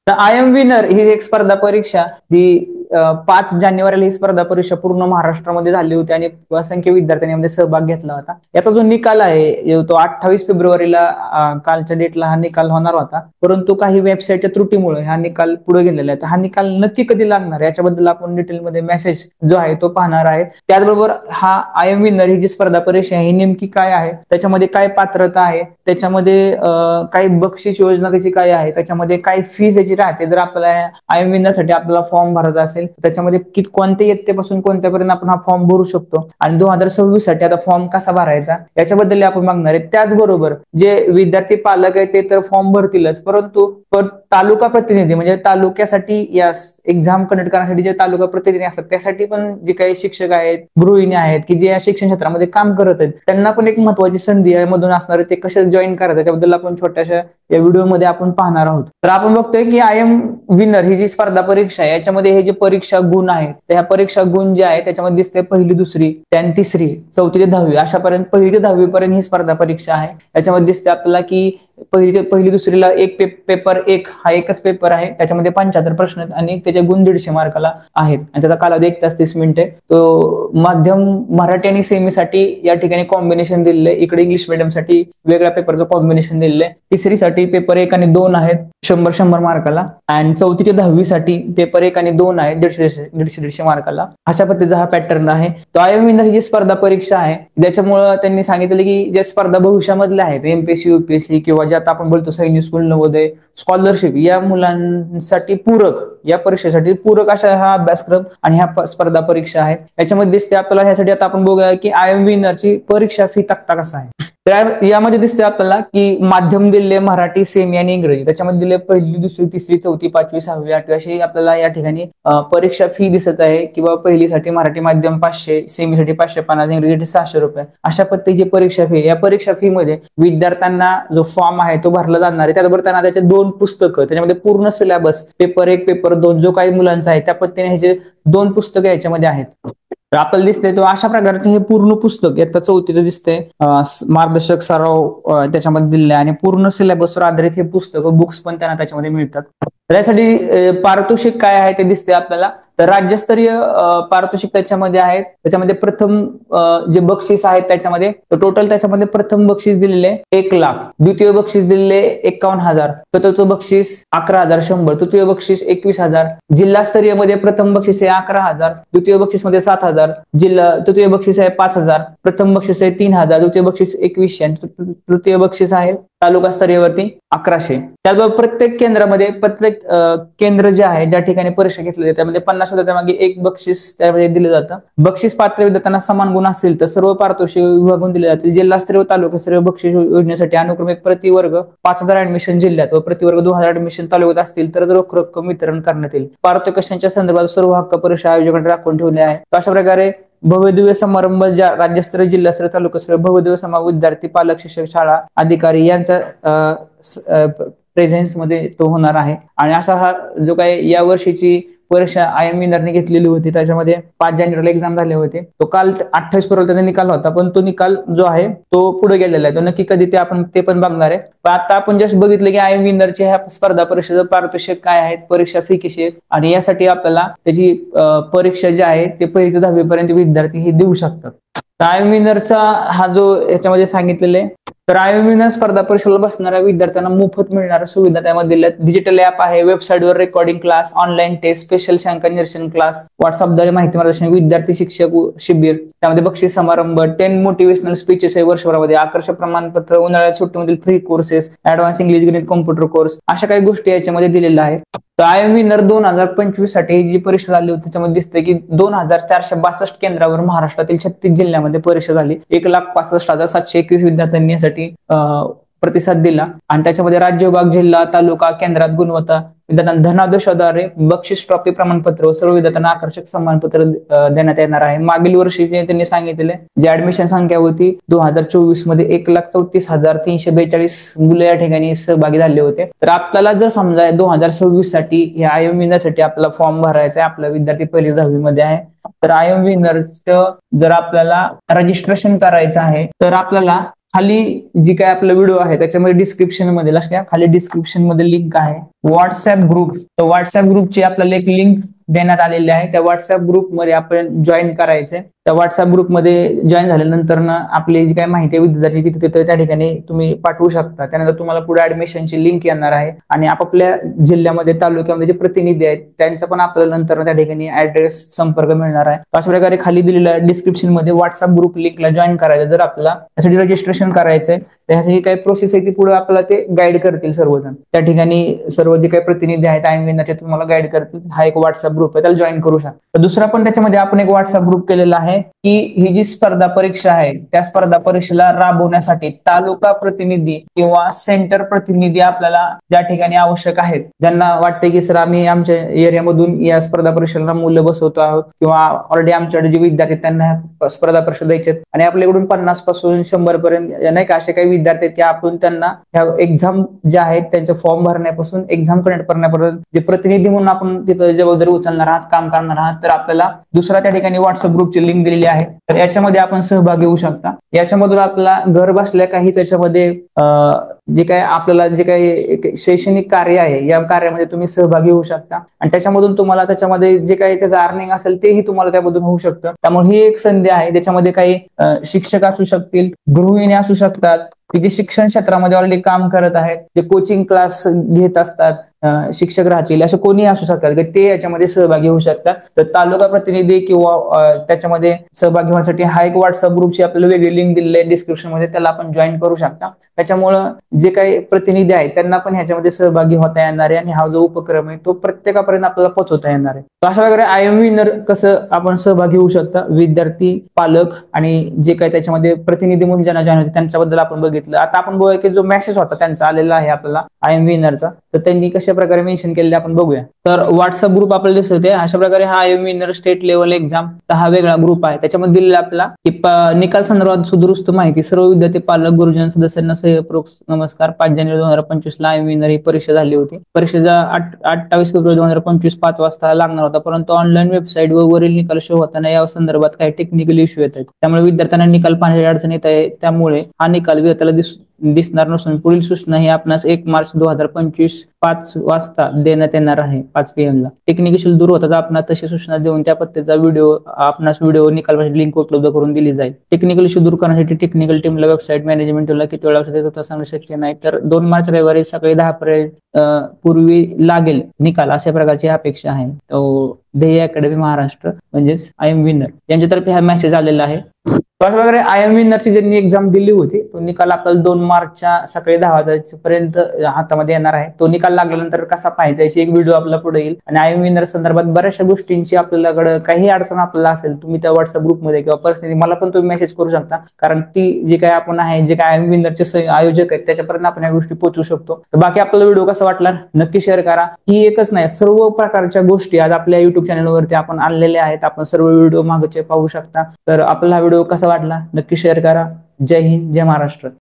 तर I am winner ही एक स्पर्धा परीक्षा जी 5 जानेवारीला ही स्पर्धा परीक्षा पूर्ण महाराष्ट्रामध्ये झाली होती आणि असंख्य विद्यार्थ्यांनी यामध्ये सहभाग घेतला होता. याचा जो निकाल आहे तो 28 फेब्रुवारीला कालच्या डेटला हा निकाल होणार होता, परंतु काही वेबसाईटच्या त्रुटीमुळे हा निकाल पुढे गेलेला आहे. तर हा निकाल नक्की कधी लागणार याच्याबद्दल आपण डिटेलमध्ये मेसेज जो आहे तो पाहणार आहे. त्याचबरोबर हा आय एम विनर ही जी स्पर्धा परीक्षा आहे ही नेमकी काय आहे, त्याच्यामध्ये काय पात्रता आहे, त्याच्यामध्ये काही बक्षीस योजना त्याची काय आहे, त्याच्यामध्ये काय फीज याची राहते. जर आपल्याला आय एम विनर साठी आपल्याला फॉर्म भरायचा असेल त्याच्यामध्ये कोणत्या इयत्तेपासून कोणत्यापर्यंत आपण हा फॉर्म भरू शकतो आणि 2026 साठी आता फॉर्म कसा भरायचा याच्याबद्दल आपण बघणार आहे. त्याचबरोबर जे विद्यार्थी पालक आहेत ते तर फॉर्म भरतीलच, परंतु तालुका प्रतिनिधी म्हणजे तालुक्यासाठी या एक्झाम कंडक्ट करण्यासाठी जे तालुका प्रतिनिधी असतात त्यासाठी पण जे काही शिक्षक आहेत, गृहिणी आहेत की जे या शिक्षण क्षेत्रामध्ये काम करत आहेत त्यांना पण एक महत्वाची संधी यामधून असणार आहे. ते कसे जॉईन करायचं त्याच्याबद्दल आपण छोट्याशा या व्हिडिओमध्ये आपण पाहणार आहोत. तर आपण बघतोय की आय एम विनर ही जी स्पर्धा परीक्षा आहे याच्यामध्ये हे जे परीक्षा गुण आहेत त्या परीक्षा गुण जे आहे त्याच्यामध्ये दिसते पहिली, दुसरी, त्यानंतर तिसरी, चौथी ते 10वी अशापर्यंत पहिली ते 10वी पर्यंत ही स्पर्धा परीक्षा आहे. याच्यामध्ये दिसते आपल्याला की पहिली दुसरीला एक पेपर एक हा एकच पेपर आहे, त्याच्यामध्ये 75 प्रश्न आहेत आणि त्याचे गुण 150 मार्काला आहेत आणि त्याचा कालावधी 1 तास 30 मिनिटे. तो माध्यम मराठी आणि सेमीसाठी या ठिकाणी कॉम्बिनेशन दिलेलं आहे. इकडे इंग्लिश मीडियम साठी वेगळ्या पेपरचं कॉम्बिनेशन दिलेलं आहे. तिसरीसाठी पेपर 1 आणि 2 आहेत 100 मार्काला आणि चौथी ते 10वी साठी पेपर 1 आणि 2 आहेत 150 मार्काला. अशा पद्धतीचा हा पॅटर्न आहे. तो आय एम विनर ही जी स्पर्धा परीक्षा आहे त्याच्यामुळे त्यांनी सांगितलं की ज्या स्पर्धा भविष्यामधल्या आहेत एमपीएससी, यूपीएससी किंवा जे आता आपण बोलतो सैनिक स्कूल, नवोदय, स्कॉलरशिप या मुलांसाठी पूरक, या परीक्षेसाठी पूरक अशा हा अभ्यासक्रम आणि ह्या स्पर्धा परीक्षा आहे. याच्यामध्ये दिसते आपल्याला ह्यासाठी आता आपण बघूया की आय एम विनरची परीक्षा फी तक्ता कसा आहे. तर यामध्ये दिसते आपल्याला की माध्यम दिले मराठी, सेमी आणि इंग्रजी. त्याच्यामध्ये दिले पहिली, दुसरी, तिसरी, चौथी, 5वी, 6वी, 8वी अशी आपल्याला या ठिकाणी परीक्षा फी दिसत आहे. किंवा पहिलीसाठी मराठी माध्यम 500, सेमीसाठी 550, इंग्रजीसाठी 600 रुपये अशा पद्धतीची परीक्षा फी. या परीक्षा फी मध्ये विद्यार्थ्यांना जो फॉर्म आहे तो भरला जाणार आहे. त्याचबरोबर त्यांना त्याचे 2 पुस्तकं, त्याच्यामध्ये पूर्ण सिलेबस पेपर 1, पेपर 2 जो काही मुलांचा आहे त्या पद्धतीने हे 2 पुस्तकं याच्यामध्ये आहेत. तर आपल्याला दिसतंय तो अशा प्रकारचे हे पूर्ण पुस्तक आता 4थीचं दिसतंय मार्गदर्शक सराव त्याच्यामध्ये दिलेले आहे आणि पूर्ण सिलेबसवर आधारित हे पुस्तक बुक्स पण त्यांना त्याच्यामध्ये मिळतात. तर यासाठी पारितोषिक काय आहे ते दिसते आपल्याला. तर राज्यस्तरीय पारितोषिक त्याच्यामध्ये आहेत. त्याच्यामध्ये प्रथम जे बक्षीस आहेत त्याच्यामध्ये टोटल त्याच्यामध्ये प्रथम बक्षीस दिलेले 1 लाख, द्वितीय बक्षीस दिलेले 51,000, चतुर्थ बक्षीस 11,100, तृतीय बक्षीस 21,000, जिल्हास्तरीय मध्ये प्रथम बक्षीस आहे 11,000, द्वितीय बक्षीस मध्ये 7,000, तृतीय बक्षीस आहे 5,000, प्रथम बक्षीस आहे 3,000, द्वितीय बक्षीस 2,100 आणि तृतीय बक्षीस आहे तालुका स्तरीयवरती 1,100. त्याचबरोबर प्रत्येक केंद्रामध्ये प्रत्येक केंद्र जे आहे ज्या ठिकाणी परीक्षा घेतली जाते त्यामध्ये 50 विद्यार्थ्यांमागे 1 बक्षीस त्यामध्ये दिलं जातं. बक्षीस पात्र विद्यार्थ्यांना समान गुण असतील तर सर्व पारितोषिक विभागून दिले जातील. जिल्हास्तरीय व तालुकास्तरीय बक्षीस योजनेसाठी अनुक्रमे प्रतिवर्ग 5,000 ऍडमिशन जिल्ह्यात व प्रतिवर्ग 2,000 ऍडमिशन तालुक्यात असतील तर रोख रक्कम वितरण करण्यात येईल. पारितोषिकांच्या संदर्भात सर्व हक्क परीक्षा आयोजकांनी राखून ठेवले आहे. अशा प्रकारे भव्यदिव्य समारंभ ज्या राज्यस्तरीय, जिल्हास्तरीय, तालुकास्तरीय भव्यदिव्य समारंभ विद्यार्थी, पालक, शिक्षक, शाळा अधिकारी यांच्या प्रेझेन्स मध्ये तो होणार आहे. आणि असा हा जो काही या वर्षीची परीक्षा आय एम विनरने घेतलेली होती त्याच्यामध्ये 5 जानेवारीला एक्झाम झाले होते. तो काल 28 फेब्रुवारीला त्याचा निकाल होता, पण तो निकाल जो आहे तो पुढे गेलेला आहे. तो नक्की कधी ते पण बघणार आहे. पण आता आपण जस्ट बघितलं की आय एम विनरच्या ह्या स्पर्धा परीक्षेचं पारितोषिक काय आहेत, परीक्षा फी कशी आहे आणि यासाठी आपल्याला त्याची परीक्षा जी आहे ते 1ली ते 10वी पर्यंत विद्यार्थी हे देऊ शकतात. आय एम विनरचा हा जो याच्यामध्ये सांगितलेले तर आय एम विनर स्पर्धा परीक्षेला बसणाऱ्या विद्यार्थ्यांना मोफत मिळणाऱ्या सुविधा त्यामध्ये दिल्यात. डिजिटल ऍप आहे, वेबसाईटवर recording class, online test, special शंका निरसन क्लास, व्हॉट्सअपद्वारे माहिती मार्गदर्शन, विद्यार्थी शिक्षक शिबिर, त्यामध्ये बक्षीस समारंभ, 10 मोटिवेशनल स्पीचेस आहे वर्षभरामध्ये, आकर्षक प्रमाणपत्र, उन्हाळ्यात सुट्टीमधील फ्री कोर्सेस, ऍडव्हान्स इंग्लिश, गणित, कॉम्प्युटर कोर्स अशा काही गोष्टी याच्यामध्ये दिलेल्या आहेत. तर आय एम विनर 2025 साठी ही जी परीक्षा झाली होती त्याच्यामध्ये दिसते की 2,462 केंद्रावर महाराष्ट्रातील 36 जिल्ह्यामध्ये परीक्षा झाली. 1,65,721 विद्यार्थ्यांनी यासाठी प्रतिसाद दिला आणि त्याच्यामध्ये राज्य, विभाग, जिल्हा, तालुका, केंद्रात गुणवत्ता विद्यार्थ्यांना धनादेशाद्वारे बक्षीस, ट्रॉफी, प्रमाणपत्र व सर्व विद्यार्थ्यांना आकर्षक सन्मानपत्र देण्यात येणार आहे. मागील वर्षी त्यांनी सांगितले जी ऍडमिशन संख्या होती 2024 मध्ये 1,34,342 मुलं या ठिकाणी सहभागी झाले होते. तर आपल्याला जर समजा 2026 साठी या आय एम विनर साठी आपला फॉर्म भरायचा आहे, आपला विद्यार्थी 1ली 10वी मध्ये आहे, तर आय एम विनरचं जर आपल्याला रजिस्ट्रेशन करायचं आहे तर आपल्याला खाली जी काय आपला व्हिडिओ आहे त्याच्यामध्ये डिस्क्रिप्शन मध्ये लक्षात घ्या, खाली डिस्क्रिप्शन मध्ये लिंक आहे व्हॉट्सअप ग्रुप. तर व्हॉट्सअप ग्रुपची आपल्याला एक लिंक देण्यात आलेली आहे. त्या व्हॉट्सअप ग्रुपमध्ये आपण जॉईन करायचंय. त्या व्हॉट्सअप ग्रुपमध्ये जॉईन झाल्यानंतर ना आपली जी काही माहिती आहे विद्यार्थ्यांची तिथे त्या ठिकाणी तुम्ही पाठवू शकता. त्यानंतर तुम्हाला पुढे ऍडमिशनची लिंक येणार आहे आणि आपापल्या जिल्ह्यामध्ये तालुक्यामध्ये जे प्रतिनिधी आहेत त्यांचा पण आपल्याला नंतर त्या ठिकाणी ऍड्रेस संपर्क मिळणार आहे. अशा प्रकारे खाली दिलेल्या डिस्क्रिप्शन मध्ये व्हॉट्सअप ग्रुप लिंकला जॉईन करायचं. जर आपल्याला त्यासाठी रजिस्ट्रेशन करायचंय त्यासाठी काही प्रोसेस आहे ती पुढे आपल्याला ते गाईड करतील सर्वजण. त्या ठिकाणी सर्व जे काही प्रतिनिधी आहेत IMVINNER तुम्हाला गाईड करतील. हा एक व्हॉट्सअप ग्रुप आहे, त्याला जॉईन करू शकता. तर दुसरा पण त्याच्यामध्ये आपण एक व्हॉट्सअप ग्रुप केलेला आहे की ही जी स्पर्धा परीक्षा आहे त्या स्पर्धा परीक्षेला राबवण्यासाठी तालुका प्रतिनिधी किंवा सेंटर प्रतिनिधी आपल्याला ज्या ठिकाणी आवश्यक आहेत, ज्यांना वाटते की सर आम्ही आमच्या एरियामधून या स्पर्धा परीक्षेला मुलं बसवतो आहोत किंवा ऑलरेडी आमच्याकडे जे विद्यार्थी त्यांना स्पर्धा परीक्षा द्यायचे आणि आपल्याकडून 50 पासून 100 पर्यंत नाही का असे काही विद्यार्थी आहेत की आपण त्यांना ह्या एक्झाम ज्या आहेत त्यांचे फॉर्म भरण्यापासून एक्झाम कंडक्ट करण्यापर्यंत जे प्रतिनिधी म्हणून आपण तिथं जबाबदारी उचलणार आहात, काम करणार आहात, तर आपल्याला दुसरा त्या ठिकाणी व्हॉट्सअप ग्रुपची लिंक दिलेली आहे. तर याच्यामध्ये आपण सहभागी होऊ शकता. याच्यामधून आपल्याला घर बसल्या काही त्याच्यामध्ये जे काही आपल्याला जे काही शैक्षणिक कार्य आहे या कार्यामध्ये तुम्ही सहभागी होऊ शकता आणि त्याच्यामधून तुम्हाला त्याच्यामध्ये जे काही त्याचं अर्निंग असेल तेही तुम्हाला त्यामधून होऊ शकतं. त्यामुळे ही एक संधी आहे. त्याच्यामध्ये काही शिक्षक असू शकतील, गृहिणी असू शकतात की जे शिक्षण क्षेत्रामध्ये ऑलरेडी काम करत आहेत, जे कोचिंग क्लास घेत असतात, शिक्षक राहतील, असं कोणी असू शकतात की ते याच्यामध्ये सहभागी होऊ शकतात. तर तालुका प्रतिनिधी किंवा त्याच्यामध्ये सहभागी होण्यासाठी हा एक व्हॉट्सअप ग्रुपची आपल्याला वेगळी लिंक दिलेली आहे डिस्क्रिप्शन मध्ये, त्याला आपण जॉईन करू शकता. त्याच्यामुळं जे काही प्रतिनिधी आहेत त्यांना पण ह्याच्यामध्ये सहभागी होता येणार आहे आणि हा जो उपक्रम आहे तो प्रत्येकापर्यंत आपल्याला पोहोचवता येणार आहे. अशा प्रकारे IMVINNER कसं आपण सहभागी होऊ शकता, विद्यार्थी, पालक आणि जे काही त्याच्यामध्ये प्रतिनिधी म्हणून ज्यांना जॉईन होते त्यांच्याबद्दल आपण बघितलं. आता आपण बघूया की जो मेसेज होता त्यांचा आलेला आहे आपल्याला IMVINNERचा, तर त्यांनी कशा प्रकारे मेन्शन केलेले आपण बघूया. तर व्हॉट्सअप ग्रुप आपल्याला दिसत आहे अशा प्रकारे हा IMVINNER स्टेट लेवल एक्झाम हा वेगळा ग्रुप आहे. त्याच्यामध्ये दिलेला आपला की निकाल संदर्भात सुदुरुस्त माहिती सर्व विद्यार्थी, पालक, गुरुजन सदस्यांना सहपूर्वक नमस्कार. 5 जानेवारी 2025 ला IMVINNER ही परीक्षा झाली होती. परीक्षेचा 28 फेब्रुवारी 2025 5 वाजता लागणार होता, परंतु ऑनलाईन वेबसाईट वरील निकाल शो होताना या संदर्भात काही टेक्निकल इश्यू येत आहेत. त्यामुळे विद्यार्थ्यांना निकाल पाहण्याची अडचण येत आहे. त्यामुळे हा निकाल विद्यार्थ्याला दिसणार नसून पुढील सूचना ही आपणास 1 मार्च 2025 5 वाजता देण्यात येणार आहे. 5 PM ला टेक्निकल इश्यू दूर होताच आपणास तशी सूचना देऊन त्या पत्त्याचा व्हिडिओ निकाल लिंक उपलब्ध करून दिली जाईल. टेक्निकल इश्यू दूर करण्यासाठी टेक्निकल टीमला वेबसाईट मॅनेजमेंट टीमला किती वेळा औषध होता सांगणं शक्य नाही. तर 2 मार्च रविवारी सकाळी 10 पर्यंत पूर्वी लागेल निकाल अशा प्रकारची अपेक्षा आहे. तो ध्येय अकॅडमी महाराष्ट्र म्हणजेच IMVINNER यांच्यातर्फे हा मेसेज आलेला आहे. अशा प्रकारे IMVINNERची ज्यांनी एक्झाम दिली होती तो निकाल आपल्याला 2 मार्चच्या सकाळी 10 वाजेपर्यंत हातामध्ये येणार आहे. तो निकाल लागल्यानंतर कसा पाहायचा याची एक व्हिडिओ आपला पुढे येईल आणि IMVINNER संदर्भात बऱ्याचशा गोष्टींची आपल्याकडे काही अडचण आपल्याला असेल तुम्ही त्या व्हॉट्सअप ग्रुपमध्ये किंवा पर्सनली मला पण तुम्ही मेसेज करू शकता, कारण ती जे काही आपण आहे जे काही IMVINNERचे आयोजक आहेत त्याच्यापर्यंत आपण या गोष्टी पोहोचू शकतो. तर बाकी आपल्याला व्हिडिओ कसा वाटला नक्की शेअर करा. ही एकच नाही सर्व प्रकारच्या गोष्टी आज आपल्या युट्यूब चॅनलवरती आपण आणलेल्या आहेत. आपण सर्व व्हिडिओ मागचे पाहू शकता. तर आपला व्हिडिओ कसा वाटला नक्की शेअर करा. जय हिंद, जय महाराष्ट्र.